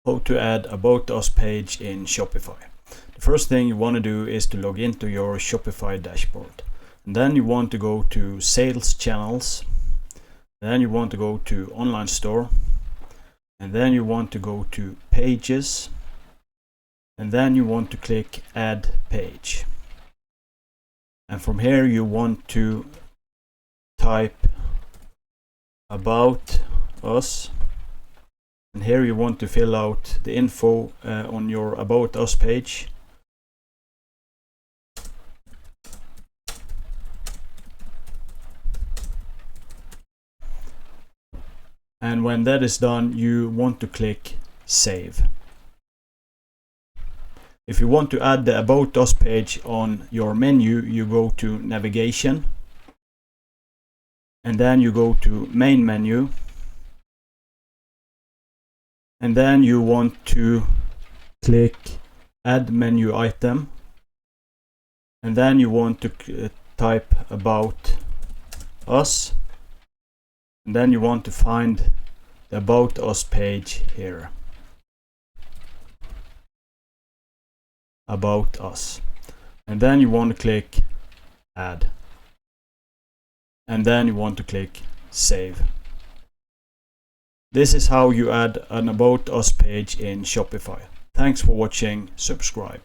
How to add About Us page in Shopify. The first thing you want to do is to log into your Shopify dashboard. And then you want to go to Sales Channels. Then you want to go to Online Store. And then you want to go to Pages. And then you want to click Add Page. And from here you want to type About Us. And here you want to fill out the info on your About Us page. And when that is done, you want to click Save. If you want to add the About Us page on your menu, you go to Navigation. And then you go to Main Menu. And then you want to click Add Menu Item. And then you want to type About Us. And then you want to find the About Us page here. About Us. And then you want to click Add. And then you want to click Save. This is how you add an About Us page in Shopify. Thanks for watching. Subscribe.